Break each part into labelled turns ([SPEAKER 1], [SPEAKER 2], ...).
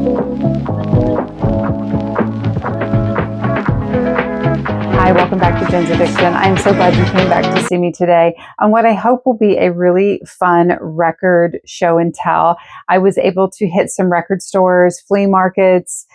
[SPEAKER 1] Hi, welcome back to Jen's Addiction. I'm so glad you came back to see me today on what I hope will be a really fun record show and tell. I was able to hit some record stores, flea markets,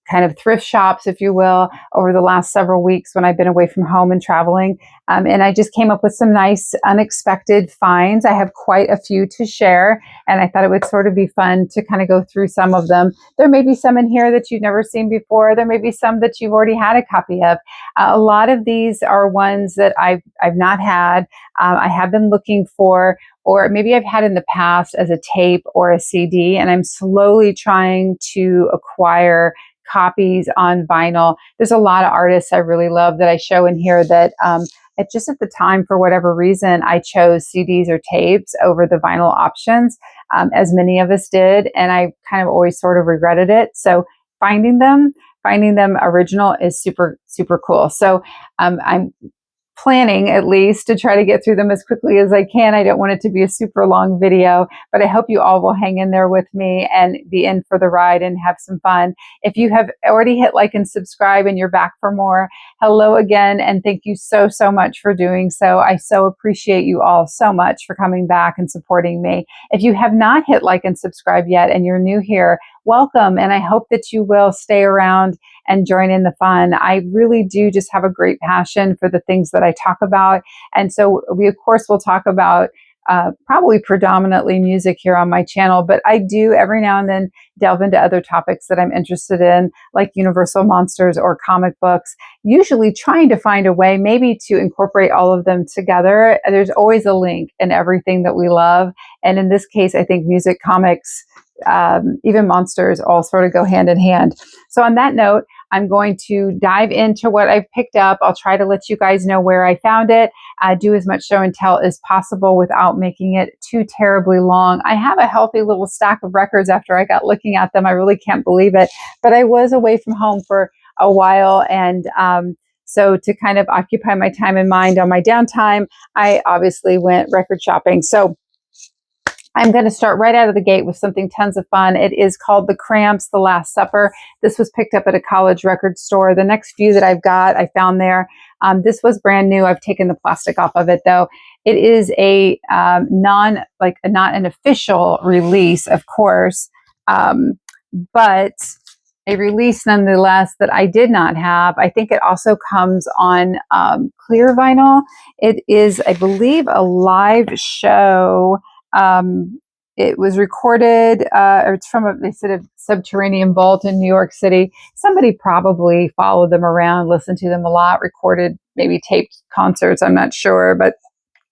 [SPEAKER 1] kind of thrift shops, if you will, over the last several weeks when I've been away from home and traveling. And I just came up with some nice, unexpected finds. I have quite a few to share, and I thought it would sort of be fun to kind of go through some of them. There may be some in here that you've never seen before. There may be some that you've already had a copy of. A lot of these are ones that I've not had. I have been looking for, or maybe I've had in the past as a tape or a CD, and I'm slowly trying to acquire copies on vinyl. There's a lot of artists I really love that I show in here that at the time, for whatever reason, I chose CDs or tapes over the vinyl options, as many of us did, and I kind of always sort of regretted it. So finding them original is super, super cool. So I'm planning at least to try to get through them as quickly as I can. I don't want it to be a super long video, but I hope you all will hang in there with me and be in for the ride and have some fun. If you have already hit like and subscribe and you're back for more, hello again, and thank you so, so much for doing so. I so appreciate you all so much for coming back and supporting me. If you have not hit like and subscribe yet and you're new here, welcome, and I hope that you will stay around and join in the fun. I really do just have a great passion for the things that I talk about. And so we, of course, will talk about probably predominantly music here on my channel, but I do every now and then delve into other topics that I'm interested in, like Universal Monsters or comic books, usually trying to find a way maybe to incorporate all of them together. There's always a link in everything that we love. And in this case, I think music, comics, even monsters all sort of go hand in hand. So on that note, I'm going to dive into what I've picked up. I'll try to let you guys know where I found it, do as much show and tell as possible without making it too terribly long. I have a healthy little stack of records after I got looking at them. I really can't believe it, but I was away from home for a while, and so to kind of occupy my time and mind on my downtime, I obviously went record shopping. So I'm going to start right out of the gate with something tons of fun. It is called The Cramps, The Last Supper. This was picked up at a college record store. The next few that I've got, I found there. This was brand new. I've taken the plastic off of it, though. It is a not an official release, of course, but a release nonetheless that I did not have. I think it also comes on clear vinyl. It is, I believe, a live show. It was recorded, or it's from a sort of subterranean vault in New York City. Somebody probably followed them around, listened to them a lot, recorded, maybe taped concerts. I'm not sure, but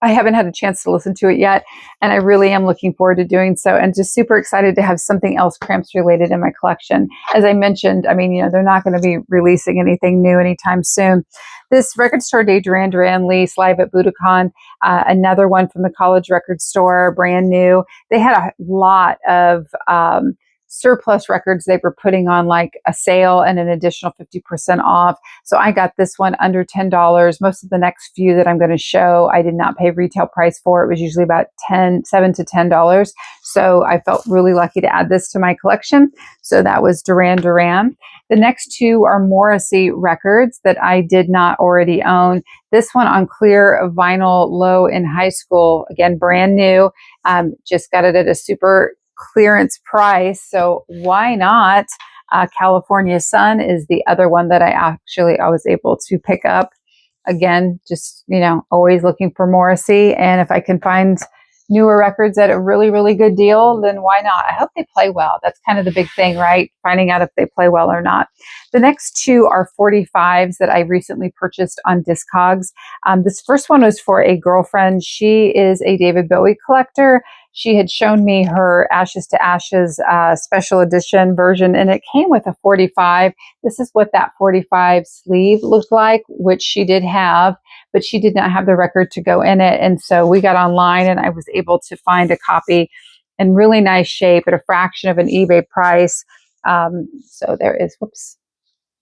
[SPEAKER 1] I haven't had a chance to listen to it yet, and I really am looking forward to doing so, and just super excited to have something else Cramps related in my collection. As I mentioned, I mean, they're not going to be releasing anything new anytime soon. This record store day, Duran Duran Lease, live at Budokan, another one from the college record store, brand new. They had a lot of surplus records they were putting on like a sale and an additional 50% off. So I got this one under $10. Most of the next few that I'm going to show, I did not pay retail price for. It was usually about $7 to $10. So I felt really lucky to add this to my collection. So that was Duran Duran. The next two are Morrissey records that I did not already own. This one on clear vinyl, low in high school, again, brand new. Just got it at a super clearance price, so why not? California Sun is the other one that I was able to pick up. Again, just always looking for Morrissey, and if I can find newer records at a really, really good deal, then why not? I hope they play well. That's kind of the big thing, right? Finding out if they play well or not. The next two are 45s that I recently purchased on Discogs. This first one was for a girlfriend. She is a David Bowie collector. She had shown me her Ashes to Ashes special edition version, and it came with a 45. This is what that 45 sleeve looked like, which she did have, but she did not have the record to go in it. And so we got online, and I was able to find a copy in really nice shape at a fraction of an eBay price. So there is,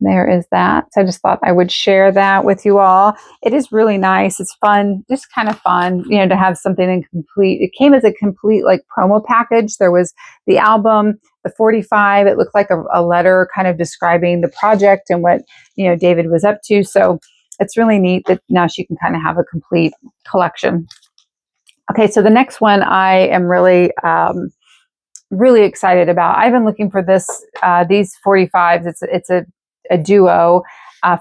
[SPEAKER 1] there is that. So I just thought I would share that with you all. It is really nice. It's fun, just kind of fun, to have something incomplete. It came as a complete like promo package. There was the album, The 45, it looked like a letter kind of describing the project and what, David was up to. So it's really neat that now she can kind of have a complete collection. Okay, so the next one I am really, really excited about. I've been looking for these 45s. It's a duo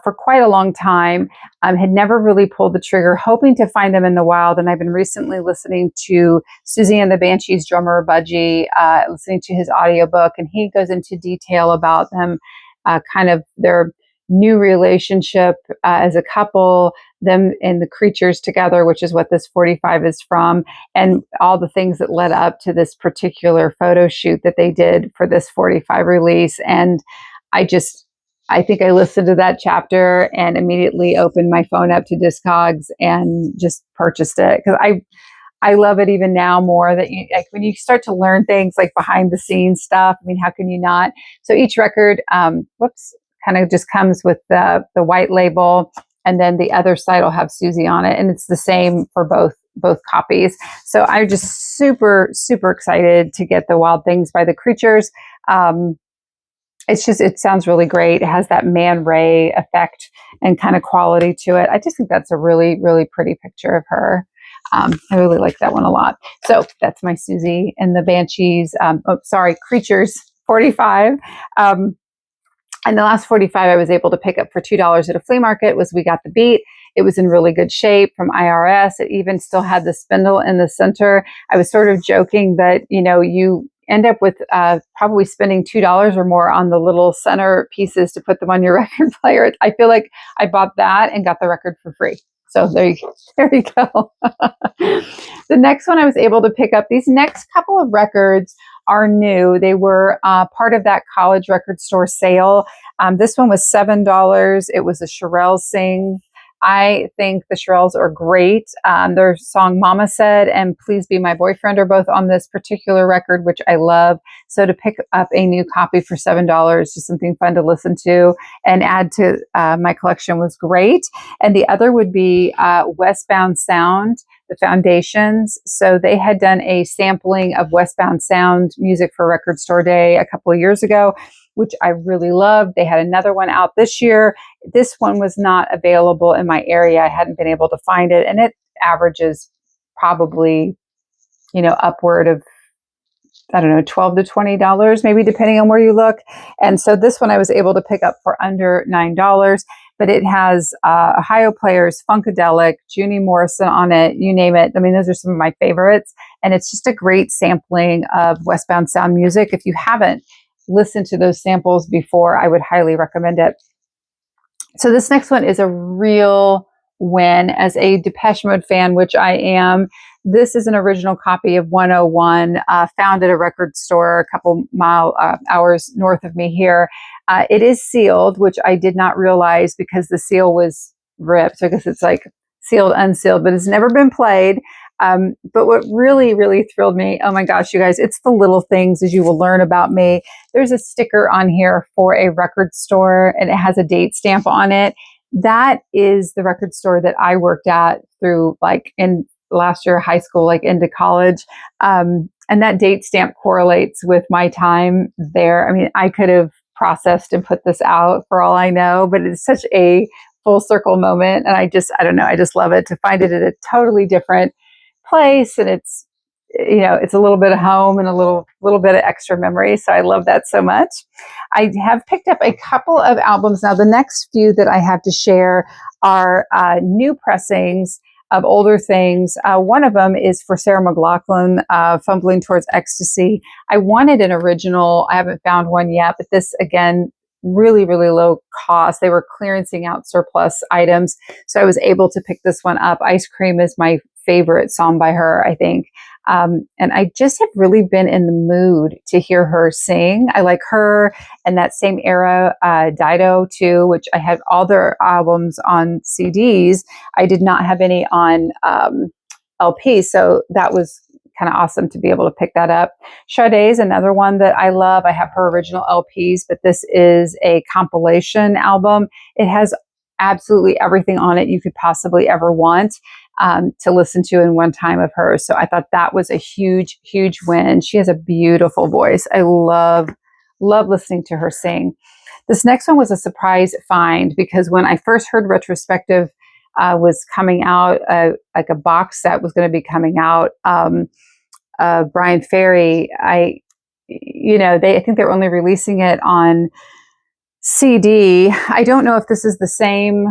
[SPEAKER 1] for quite a long time. Had never really pulled the trigger, hoping to find them in the wild. And I've been recently listening to Susie and the Banshees drummer Budgie, listening to his audiobook, and he goes into detail about them, kind of their new relationship as a couple, them and the creatures together, which is what this 45 is from, and all the things that led up to this particular photo shoot that they did for this 45 release. And I think I listened to that chapter and immediately opened my phone up to Discogs and just purchased it, because I love it even now more, that like when you start to learn things like behind the scenes stuff. I mean, how can you not? So each record, kind of just comes with the white label, and then the other side will have Susie on it, and it's the same for both copies. So I'm just super, super excited to get the Wild Things by the Creatures. It sounds really great. It has that Man Ray effect and kind of quality to it. I just think that's a really, really pretty picture of her. I really like that one a lot. So that's my Susie and the Banshees. Creatures 45. And the last 45 I was able to pick up for $2 at a flea market was We Got the Beat. It was in really good shape from IRS. It even still had the spindle in the center. I was sort of joking that, you end up with probably spending $2 or more on the little center pieces to put them on your record player. I feel like I bought that and got the record for free. So there you go. The next one I was able to pick up, these next couple of records are new. They were part of that college record store sale. This one was $7. It was a Shirelles Sing. I think the Shirelles are great. Their song Mama Said and Please Be My Boyfriend are both on this particular record, which I love. So to pick up a new copy for $7, just something fun to listen to and add to my collection, was great. And the other would be Westbound Sound, the Foundations. So they had done a sampling of Westbound Sound music for Record Store Day a couple of years ago, which I really loved. They had another one out this year. This one was not available in my area. I hadn't been able to find it. And it averages probably, upward of, I don't know, $12 to $20, maybe depending on where you look. And so this one I was able to pick up for under $9, but it has Ohio Players, Funkadelic, Junie Morrison on it, you name it. I mean, those are some of my favorites. And it's just a great sampling of Westbound Sound music. If you haven't listened to those samples before, I would highly recommend it. So this next one is a real win as a Depeche Mode fan, which I am. This is an original copy of 101, found at a record store a couple hours north of me here. It is sealed, which I did not realize because the seal was ripped. So I guess it's like sealed, unsealed, but it's never been played. But what really, really thrilled me, oh my gosh, you guys, it's the little things, as you will learn about me. There's a sticker on here for a record store, and it has a date stamp on it. That is the record store that I worked at through in last year of high school, into college. And that date stamp correlates with my time there. I mean, I could have processed and put this out for all I know, but it's such a full circle moment. And I don't know, I just love it to find it at a totally different place, and it's a little bit of home and a little bit of extra memory. So I love that so much. I have picked up a couple of albums. Now the next few that I have to share are new pressings of older things. One of them is for Sarah McLachlan, Fumbling Towards Ecstasy. I wanted an original. I haven't found one yet, but this, again, really, really low cost. They were clearancing out surplus items. So I was able to pick this one up. Ice Cream is my favorite song by her, I think. And I just have really been in the mood to hear her sing. I like her and that same era, Dido too, which I had all their albums on CDs. I did not have any on LP. So that was kind of awesome to be able to pick that up. Sade is another one that I love. I have her original LPs, but this is a compilation album. It has absolutely everything on it you could possibly ever want. to listen to in one time of hers. So I thought that was a huge, huge win. She has a beautiful voice. I love listening to her sing. This next one was a surprise find because when I first heard Retrospective was coming out, like a box set was going to be coming out, Brian Ferry, I think they're only releasing it on CD. I don't know if this is the same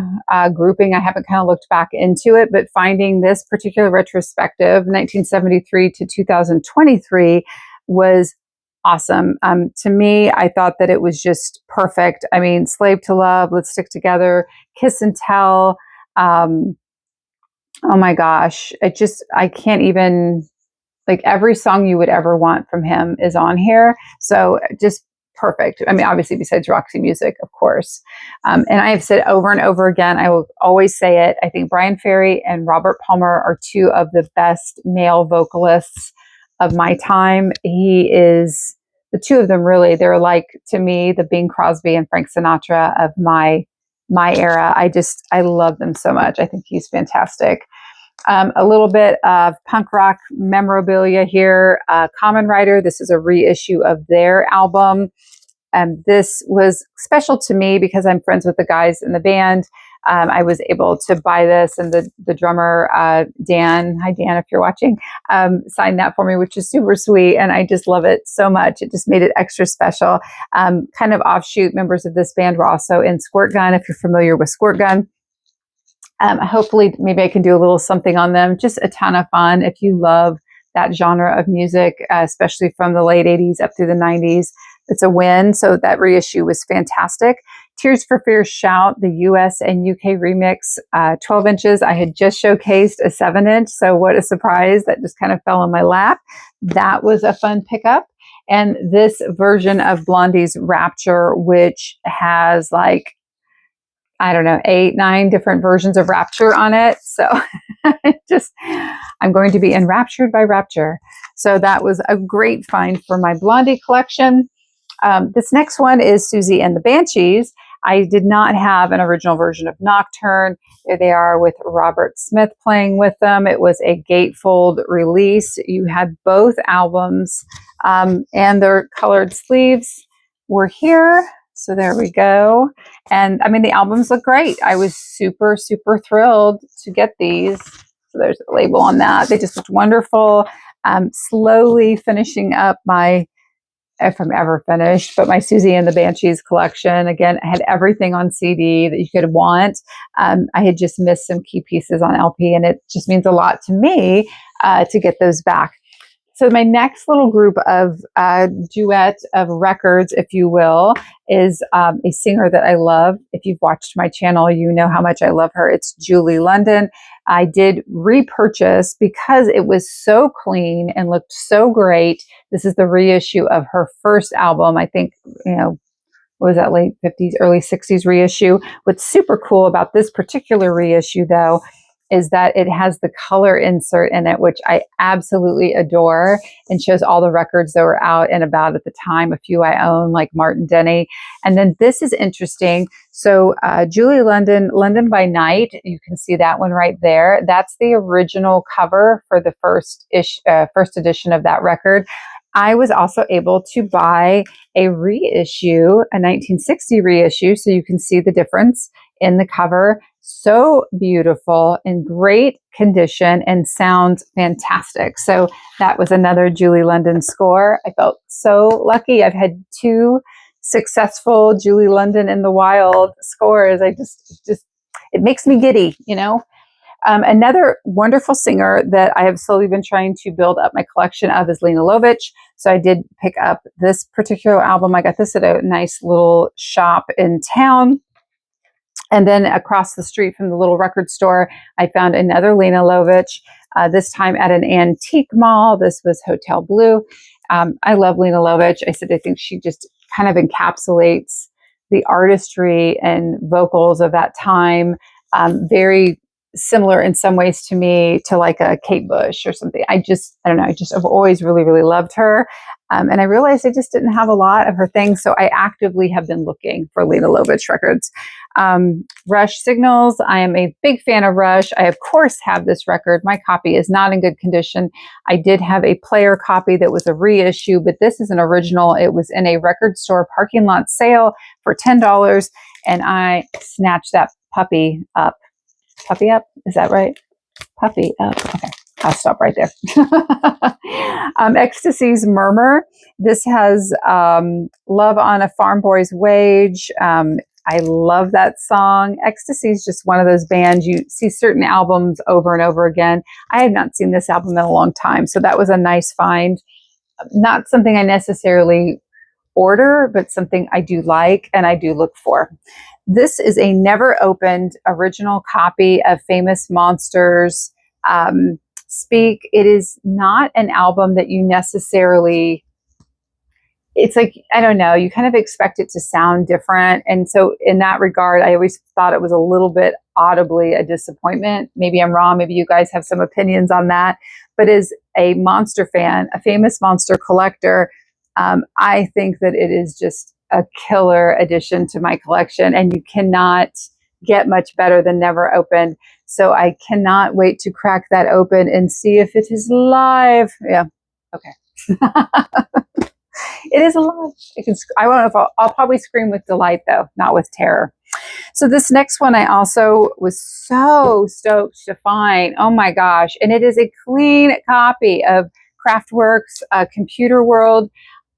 [SPEAKER 1] grouping. I haven't kind of looked back into it, but finding this particular Retrospective, 1973 to 2023, was awesome. To me, I thought that it was just perfect. I mean, Slave to Love, Let's Stick Together, Kiss and Tell. Oh my gosh. I can't even, like, every song you would ever want from him is on here. So just perfect. I mean, obviously besides Roxy Music, of course. And I have said over and over again, I will always say it. I think Brian Ferry and Robert Palmer are two of the best male vocalists of my time. He is, the two of them really, they're like, to me, the Bing Crosby and Frank Sinatra of my era. I love them so much. I think he's fantastic. A little bit of punk rock memorabilia here. Common Writer, this is a reissue of their album. This was special to me because I'm friends with the guys in the band. I was able to buy this, and the drummer, Dan, hi Dan, if you're watching, signed that for me, which is super sweet. And I just love it so much. It just made it extra special. Kind of offshoot members of this band were also in Squirt Gun, if you're familiar with Squirt Gun. Hopefully, maybe I can do a little something on them. Just a ton of fun. If you love that genre of music, especially from the late 80s up through the 90s, it's a win. So that reissue was fantastic. Tears for Fears Shout, the US and UK remix, 12 inches. I had just showcased a 7-inch. So what a surprise. That just kind of fell in my lap. That was a fun pickup. And this version of Blondie's Rapture, which has like, I don't know, 8, 9 different versions of Rapture on it. So I'm going to be enraptured by Rapture. So that was a great find for my Blondie collection. This next one is Susie and the Banshees. I did not have an original version of Nocturne. There they are with Robert Smith playing with them. It was a gatefold release. You had both albums, and their colored sleeves were here. So there we go. And I mean, the albums look great. I was super, super thrilled to get these. So there's a label on that. They just looked wonderful. Slowly finishing up my, if I'm ever finished, but my Susie and the Banshees collection. Again, I had everything on CD that you could want. I had just missed some key pieces on LP, and it just means a lot to me to get those back. So my next little group of duet of records, if you will, is a singer that I love. If you've watched my channel, you know how much I love her. It's Julie London. I did repurchase because it was so clean and looked so great. This is the reissue of her first album. I think, what was that, late 50s, early 60s reissue. What's super cool about this particular reissue, though, is that it has the color insert in it, which I absolutely adore, and shows all the records that were out and about at the time. A few I own, like Martin Denny. And then this is interesting. So Julie London, London by Night, you can see that one right there. That's the original cover for the first edition of that record. I was also able to buy a reissue, a 1960 reissue, so you can see the difference in the cover. So beautiful, in great condition, and sounds fantastic. So that was another Julie London score. I felt so lucky. I've had 2 successful Julie London in the Wild scores. It makes me giddy, Another wonderful singer that I have slowly been trying to build up my collection of is Lena Lovitch. So I did pick up this particular album. I got this at a nice little shop in town. And then across the street from the little record store, I found another Lena Lovitch, this time at an antique mall. This was Hotel Blue. I love Lena Lovitch. I think she just kind of encapsulates the artistry and vocals of that time. Very similar in some ways to me to like a Kate Bush or something. I don't know. I've always really, really loved her. And I realized I just didn't have a lot of her things, so I actively have been looking for Lena Lovitch records. Rush Signals, I am a big fan of Rush. I, of course, have this record. My copy is not in good condition. I did have a player copy that was a reissue, but this is an original. It was in a record store parking lot sale for $10, and I snatched that puppy up. Puppy up? Is that right? Puppy up. Okay. I'll stop right there. Ecstasy's Murmur. This has Love on a Farm Boy's Wage. I love that song. Ecstasy is just one of those bands. You see certain albums over and over again. I had not seen this album in a long time, so that was a nice find. Not something I necessarily order, but something I do like and I do look for. This is a never opened original copy of Famous Monsters. Speak. It is not an album that you necessarily, it's like, I don't know, you kind of expect it to sound different. And so in that regard, I always thought it was a little bit audibly a disappointment. Maybe I'm wrong. Maybe you guys have some opinions on that. But as a monster fan, a Famous Monster collector, I think that it is just a killer addition to my collection, and you cannot get much better than never opened. So I cannot wait to crack that open and see if it is live. Yeah. Okay. It is alive. I don't know if I'll probably scream with delight though, not with terror. So this next one I also was so stoked to find. Oh my gosh. And it is a clean copy of Kraftwerk's Computer World.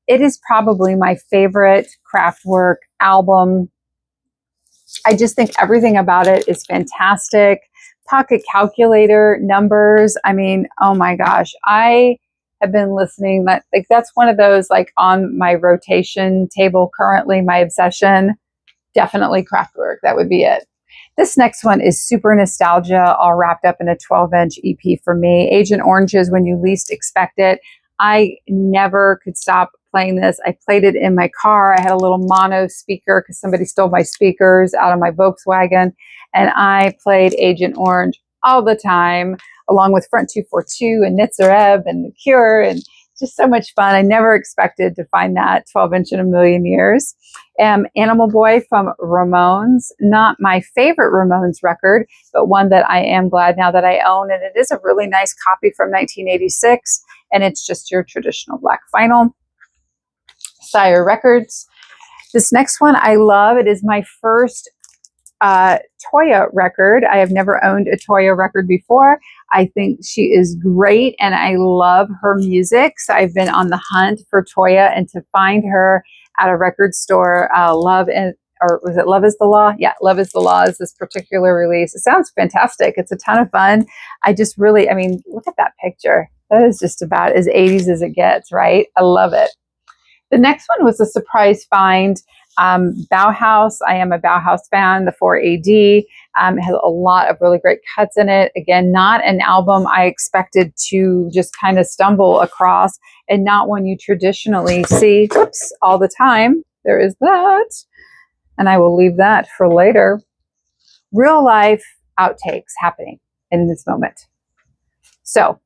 [SPEAKER 1] It is probably my favorite Kraftwerk album. I just think everything about it is fantastic. Pocket calculator, numbers. I mean, oh my gosh. I have been listening. That's one of those like on my rotation table currently, my obsession. Definitely Kraftwerk. That would be it. This next one is super nostalgia, all wrapped up in a 12-inch EP for me. Agent Orange is when you least expect it. I never could stop playing this. I played it in my car. I had a little mono speaker because somebody stole my speakers out of my Volkswagen. And I played Agent Orange all the time, along with Front 242 and Nitzer and The Cure, and just so much fun. I never expected to find that 12-inch in a million years. Animal Boy from Ramones, not my favorite Ramones record, but one that I am glad now that I own. And it is a really nice copy from 1986. And it's just your traditional black vinyl. Sire Records. This next one I love. It is my first Toya record. I have never owned a Toya record before. I think she is great and I love her music. So I've been on the hunt for Toya, and to find her at a record store, Love is the Law? Yeah, Love is the Law is this particular release. It sounds fantastic. It's a ton of fun. I just really, I mean, look at that picture. That is just about as 80s as it gets, right? I love it. The next one was a surprise find. Bauhaus. I am a Bauhaus fan. The 4AD has a lot of really great cuts in it. Again, not an album I expected to just kind of stumble across, and not one you traditionally see all the time. There is that. And I will leave that for later. Real life outtakes happening in this moment. So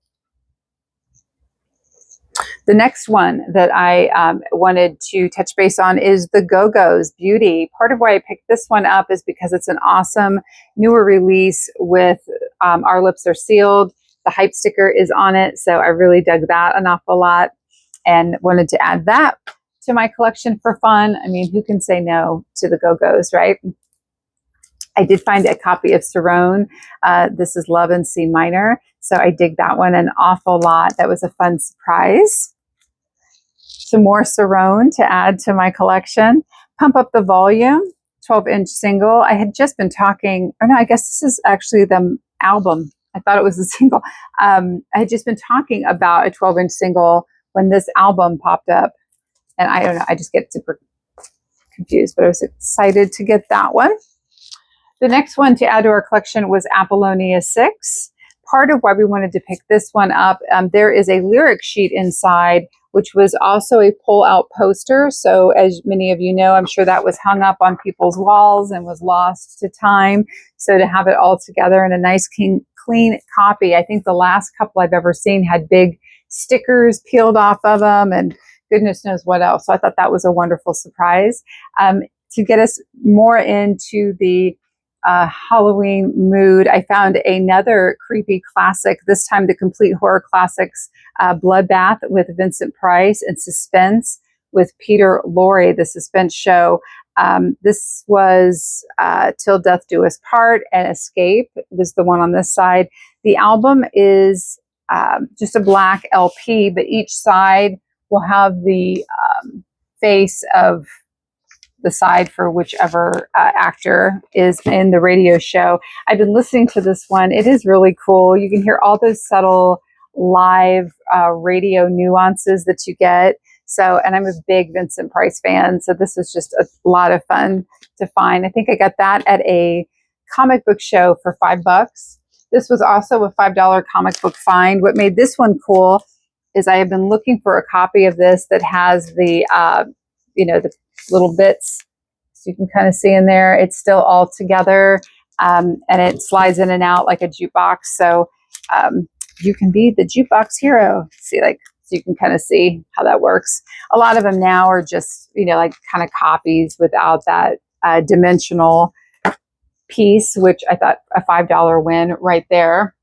[SPEAKER 1] the next one that I wanted to touch base on is the Go-Go's Beauty. Part of why I picked this one up is because it's an awesome newer release with Our Lips Are Sealed. The hype sticker is on it, so I really dug that an awful lot and wanted to add that to my collection for fun. I mean, who can say no to the Go-Go's, right? I did find a copy of Cerrone. This is Love in C Minor. So I dig that one an awful lot. That was a fun surprise. Some more Cerrone to add to my collection. Pump Up the Volume, 12-inch single. I had just been talking, or no, I guess this is actually the album. I thought it was a single. I had just been talking about a 12-inch single when this album popped up. And I don't know, I just get super confused, but I was excited to get that one. The next one to add to our collection was Apollonia 6. Part of why we wanted to pick this one up, there is a lyric sheet inside, which was also a pull-out poster. So as many of you know, I'm sure that was hung up on people's walls and was lost to time. So to have it all together in a nice, clean copy, I think the last couple I've ever seen had big stickers peeled off of them and goodness knows what else. So I thought that was a wonderful surprise. To get us more into the Halloween mood, I found another creepy classic, this time the Complete Horror Classics Bloodbath with Vincent Price and Suspense with Peter Lorre, the suspense show. This was Till Death Do Us Part and Escape was the one on this side. The album is just a black LP, but each side will have the face of the side for whichever actor is in the radio show. I've been listening to this one. It is really cool. You can hear all those subtle live radio nuances that you get. So, and I'm a big Vincent Price fan, so this is just a lot of fun to find. I think I got that at a comic book show for $5. This was also a $5 comic book find. What made this one cool is I have been looking for a copy of this that has the, the little bits, so you can kind of see in there. It's still all together, and it slides in and out like a jukebox. So you can be the jukebox hero. See, like. So you can kind of see how that works. A lot of them now are just, like kind of copies without that dimensional piece, which I thought a $5 win right there.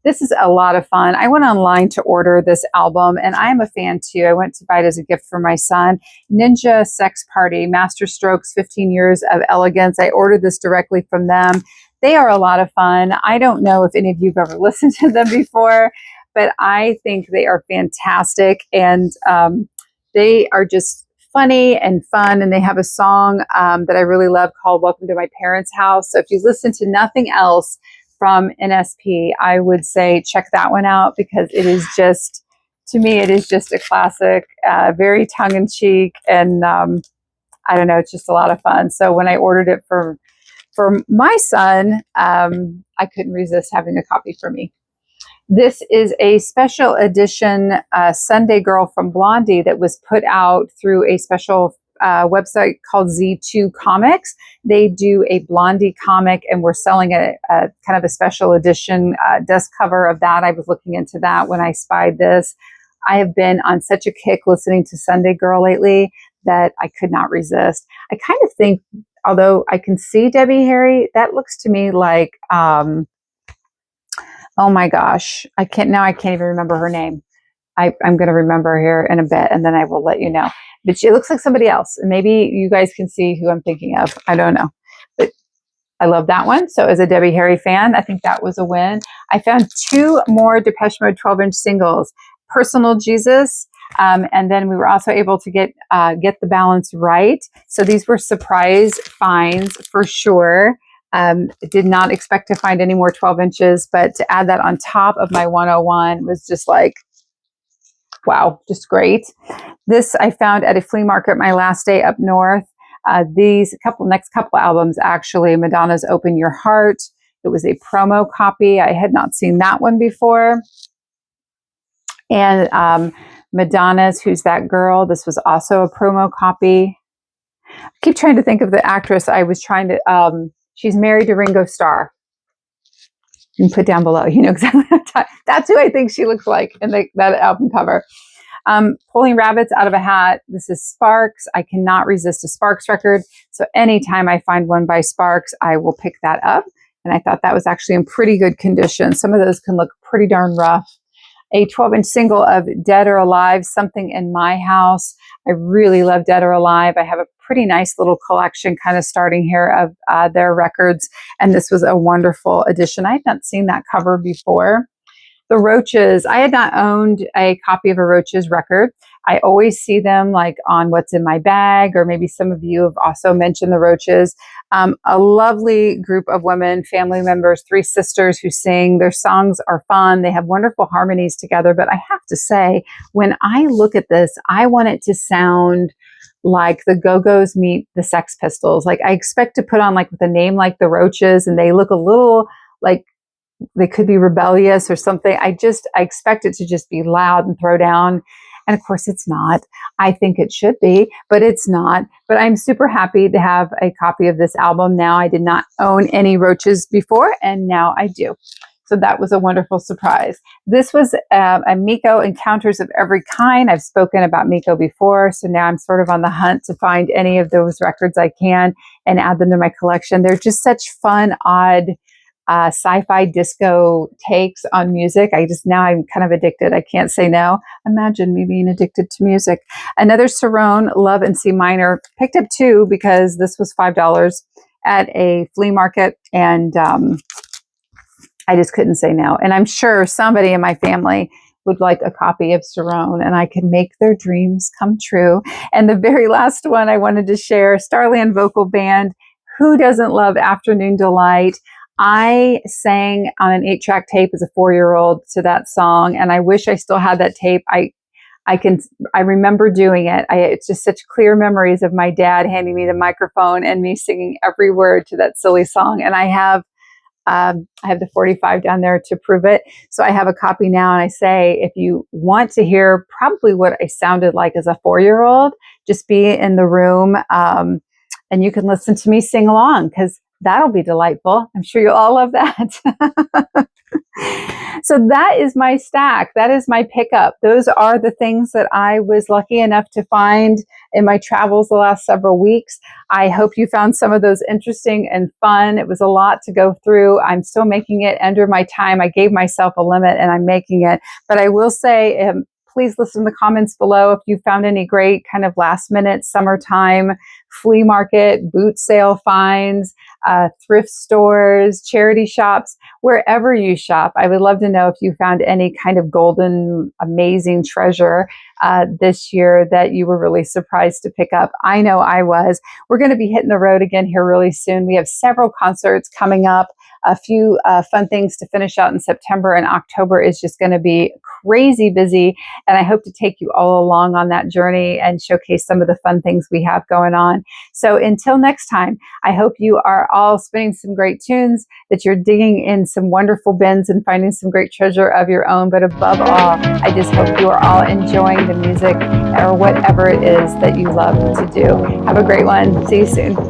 [SPEAKER 1] This is a lot of fun. I went online to order this album, and I am a fan too. I went to buy it as a gift for my son. Ninja Sex Party, Master Strokes, 15 Years of Elegance. I ordered this directly from them. They are a lot of fun. I don't know if any of you have ever listened to them before, but I think they are fantastic, and they are just funny and fun, and they have a song that I really love called Welcome to My Parents' House. So if you listen to nothing else from NSP, I would say check that one out, because it is just, to me, it is just a classic, very tongue-in-cheek, and I don't know, it's just a lot of fun. So when I ordered it for my son, I couldn't resist having a copy for me. This is a special edition Sunday Girl from Blondie that was put out through a special website called Z2 Comics. They do a Blondie comic, and we're selling a kind of a special edition desk cover of that. I was looking into that when I spied this. I have been on such a kick listening to Sunday Girl lately that I could not resist. I kind of think, although I can see Debbie Harry, that looks to me like... oh my gosh, I can't even remember her name. I'm going to remember here in a bit, and then I will let you know. But she looks like somebody else. Maybe you guys can see who I'm thinking of. I don't know. But I love that one. So as a Debbie Harry fan, I think that was a win. I found 2 more Depeche Mode 12-inch singles, Personal Jesus, and then we were also able to get the balance right. So these were surprise finds for sure. Did not expect to find any more 12 inches, but to add that on top of my 101 was just like, wow, just great. This I found at a flea market my last day up north. These next couple albums, actually, Madonna's Open Your Heart. It was a promo copy. I had not seen that one before. And Madonna's Who's That Girl? This was also a promo copy. I keep trying to think of the actress. I was trying to... she's married to Ringo Starr. You can put down below. You know exactly what that's who I think she looks like in that album cover. Pulling Rabbits Out of a Hat. This is Sparks. I cannot resist a Sparks record. So anytime I find one by Sparks, I will pick that up. And I thought that was actually in pretty good condition. Some of those can look pretty darn rough. A 12-inch single of Dead or Alive, Something in My House. I really love Dead or Alive. I have a pretty nice little collection kind of starting here of their records. And this was a wonderful addition. I had not seen that cover before. The Roaches. I had not owned a copy of a Roaches record. I always see them like on What's in My Bag, or maybe some of you have also mentioned the Roaches. A lovely group of women, family members, 3 sisters who sing. Their songs are fun. They have wonderful harmonies together. But I have to say, when I look at this, I want it to sound like the Go-Go's meet the Sex Pistols. Like I expect to put on like with a name like the Roaches, and they look a little like they could be rebellious or something. I expect it to just be loud and throw down. And of course it's not. I think it should be, but it's not. But I'm super happy to have a copy of this album now. I did not own any Roaches before, and now I do. So that was a wonderful surprise. This was a Miko Encounters of Every Kind. I've spoken about Miko before, so now I'm sort of on the hunt to find any of those records I can and add them to my collection. They're just such fun, odd, sci-fi disco takes on music. Now I'm kind of addicted. I can't say no. Imagine me being addicted to music. Another Cerrone, Love in C minor. Picked up two because this was $5 at a flea market, and I just couldn't say no. And I'm sure somebody in my family would like a copy of Cerrone, and I can make their dreams come true. And the very last one I wanted to share, Starland Vocal Band. Who doesn't love Afternoon Delight? I sang on an 8-track tape as a 4-year-old to that song, and I wish I still had that tape. I remember doing it. It's just such clear memories of my dad handing me the microphone and me singing every word to that silly song. And I have the 45 down there to prove it. So I have a copy now, and I say, if you want to hear probably what I sounded like as a 4-year-old, just be in the room, and you can listen to me sing along, because that'll be delightful. I'm sure you'll all love that. So that is my stack. That is my pickup. Those are the things that I was lucky enough to find in my travels the last several weeks. I hope you found some of those interesting and fun. It was a lot to go through. I'm still making it under my time. I gave myself a limit, and I'm making it. But I will say, please listen to the comments below if you found any great kind of last minute summertime flea market, boot sale finds, thrift stores, charity shops, wherever you shop. I would love to know if you found any kind of golden, amazing treasure this year that you were really surprised to pick up. I know I was. We're going to be hitting the road again here really soon. We have several concerts coming up, a few fun things to finish out in September, and October is just going to be crazy busy. And I hope to take you all along on that journey and showcase some of the fun things we have going on. So until next time, I hope you are all spinning some great tunes, that you're digging in some wonderful bins and finding some great treasure of your own. But above all, I just hope you are all enjoying the music or whatever it is that you love to do. Have a great one. See you soon.